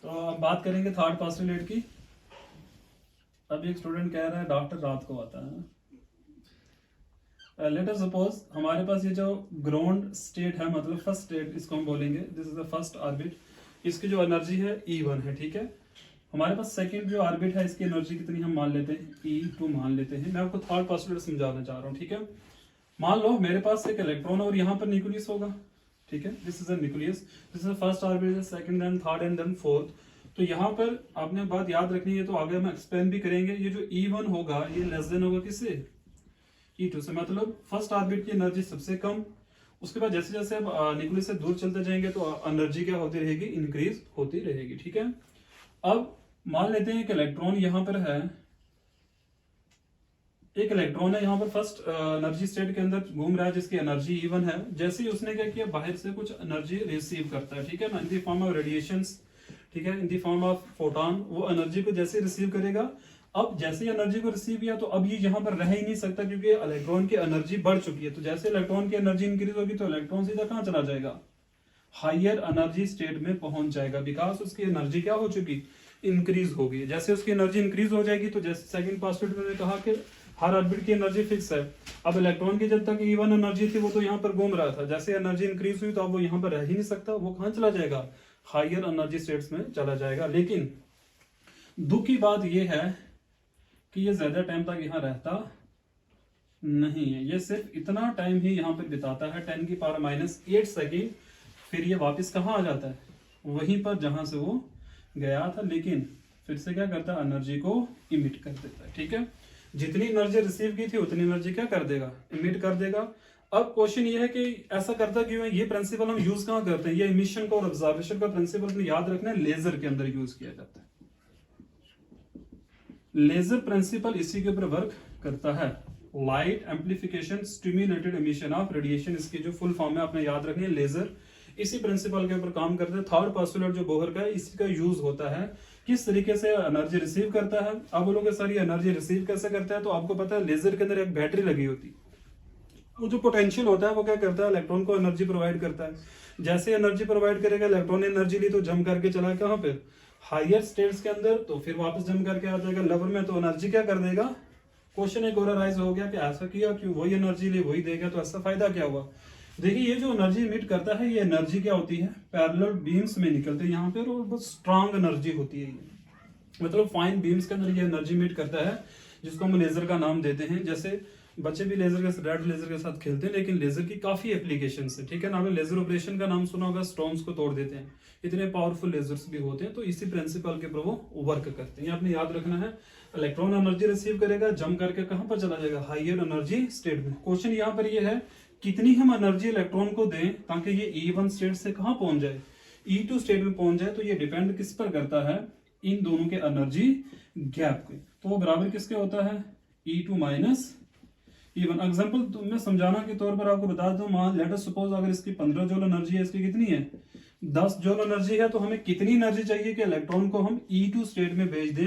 तो अब बात करेंगे थर्ड पोस्टुलेट की। अभी एक स्टूडेंट कह रहा है डॉक्टर रात को आता है। लेट अस सपोज हमारे पास ये जो ग्राउंड स्टेट है, मतलब फर्स्ट स्टेट इसको हम बोलेंगे, this is the first orbit. इसकी जो एनर्जी है E1 है, ठीक है। हमारे पास सेकंड जो ऑर्बिट है, इसकी एनर्जी कितनी हम मान लेते हैं, E2 मान लेते हैं। मैं आपको थर्ड पोस्टुलेट समझाना चाह रहा हूँ, ठीक है। मान लो मेरे पास एक इलेक्ट्रॉन और यहाँ पर न्यूक्लियस होगा, ठीक है। This is a nucleus, this is first orbit, second and third and then fourth. तो यहाँ पर आपने बात याद रखनी है, तो आगे हम एक्सप्लेन भी करेंगे। ये जो E1 होगा ये लेस देन होगा किससे, E2 से, मतलब फर्स्ट ऑर्बिट की एनर्जी सबसे कम। उसके बाद जैसे जैसे आप न्यूक्लियस से दूर चलते जाएंगे तो एनर्जी क्या होती रहेगी, इंक्रीज होती रहेगी, ठीक है। अब मान लेते हैं कि इलेक्ट्रॉन यहाँ पर है, एक इलेक्ट्रॉन है यहाँ पर फर्स्ट एनर्जी स्टेट के अंदर घूम रहा है, जिसकी एनर्जी E1 है। जैसे ही उसने क्या किया, बाहर से कुछ एनर्जी रिसीव करता है, ठीक है ना, in the form of radiations, ठीक है, in the form of photon. वो एनर्जी को जैसे रिसीव करेगा, अब जैसे एनर्जी को रिसीव किया तो अब ये यहाँ पर रह ही नहीं सकता, क्योंकि इलेक्ट्रॉन की एनर्जी बढ़ चुकी है। तो जैसे इलेक्ट्रॉन की एनर्जी इंक्रीज होगी तो इलेक्ट्रॉन सीधा कहाँ चला जाएगा, हायर एनर्जी स्टेट में पहुंच जाएगा, बिकॉज उसकी एनर्जी क्या हो चुकी, इंक्रीज हो गई। जैसे उसकी एनर्जी इंक्रीज हो जाएगी, तो जैसे सेकंड पोस्टुलेट में कहा कि हर ऑर्बिट की एनर्जी फिक्स है। अब इलेक्ट्रॉन की जब तक E1 एनर्जी थी वो तो यहाँ पर घूम रहा था, जैसे एनर्जी इंक्रीज हुई तो अब वो यहाँ पर रह ही नहीं सकता, वो कहाँ चला जाएगा, हायर एनर्जी स्टेट्स में चला जाएगा। लेकिन दुख की बात यह है कि ये ज्यादा टाइम तक यहाँ रहता नहीं है, ये सिर्फ इतना टाइम ही यहाँ पर बिताता है, 10⁻⁸ सेकेंड। फिर ये वापस कहाँ आ जाता है, वहीं पर जहां से वो गया था, लेकिन फिर से क्या करता है, एनर्जी को इमिट कर देता है, ठीक है। जितनी एनर्जी रिसीव की थी उतनी एनर्जी क्या कर देगा, इमिट कर देगा। अब क्वेश्चन ये है कि ऐसा करता क्यों है, ये प्रिंसिपल हम यूज कहाँ करते हैं, ये इमिशन का और ऑब्जर्वेशन का प्रिंसिपल याद रखना है, लेजर के अंदर यूज किया जाता है। लेजर प्रिंसिपल इसी के ऊपर वर्क करता है, light amplification stimulated emission of radiation, इसकी जो फुल फॉर्म है आपने याद रखनी है, लेजर। इसी प्रिंसिपल के ऊपर काम करते हैं। थर्ड पोस्टुलेट जो बोहर का है, इसी का यूज होता है, किस तरीके से एनर्जी रिसीव करता है। आप बोलोगे सर ये एनर्जी रिसीव कैसे करता है, तो आपको पता है लेजर के अंदर एक बैटरी लगी होती है, वो जो पोटेंशियल होता है वो क्या करता है, इलेक्ट्रॉन को एनर्जी प्रोवाइड करता है। जैसे एनर्जी प्रोवाइड करेगा, इलेक्ट्रॉन ने एनर्जी ली तो जम करके चला कहाँ पे, हायर स्टेट्स के अंदर, तो फिर वापस जम करके आ जाएगा लोअर में, तो एनर्जी क्या कर देगा। क्वेश्चन एक और राइज हो गया कि ऐसा किया क्यों, वही एनर्जी ली वही देगा, तो ऐसा फायदा क्या हुआ। देखिए ये जो एनर्जी इमिट करता है, ये एनर्जी क्या होती है, पैरेलल बीम्स में निकलते हैं यहाँ पे, और बहुत स्ट्रांग एनर्जी होती है ये, मतलब फाइन बीम्स के अंदर ये एनर्जी इमिट करता है, जिसको हम लेजर का नाम देते हैं। जैसे बच्चे भी लेजर के रेड लेजर के साथ खेलते हैं, लेकिन लेजर की काफी एप्लीकेशन है, ठीक है ना। आपने लेजर ऑपरेशन का नाम सुना होगा, स्टोन्स को तोड़ देते हैं, इतने पावरफुल लेजर्स भी होते हैं। तो इसी प्रिंसिपल के ऊपर वो वर्क करते हैं, आपने याद रखना है। इलेक्ट्रॉन एनर्जी रिसीव करेगा, जम करके कहां पर चला जाएगा, हायर एनर्जी स्टेट में। क्वेश्चन यहाँ पर ये है कितनी हम एनर्जी इलेक्ट्रॉन को दें ताकि ये E1 स्टेट से कहां पहुंच जाए, E2 स्टेट में पहुंच जाए। तो ये डिपेंड किस पर करता है, इन दोनों के एनर्जी गैप पे। तो वो बराबर किसके होता है, E2 माइनस E1। एग्जाम्पल मैं समझाना के तौर पर आपको बता दूं, मान लेट अस सपोज अगर इसकी 15 जूल एनर्जी है, इसकी कितनी है 10 जूल एनर्जी है, तो हमें कितनी एनर्जी चाहिए कि इलेक्ट्रॉन को हम E2 स्टेट में भेज दें।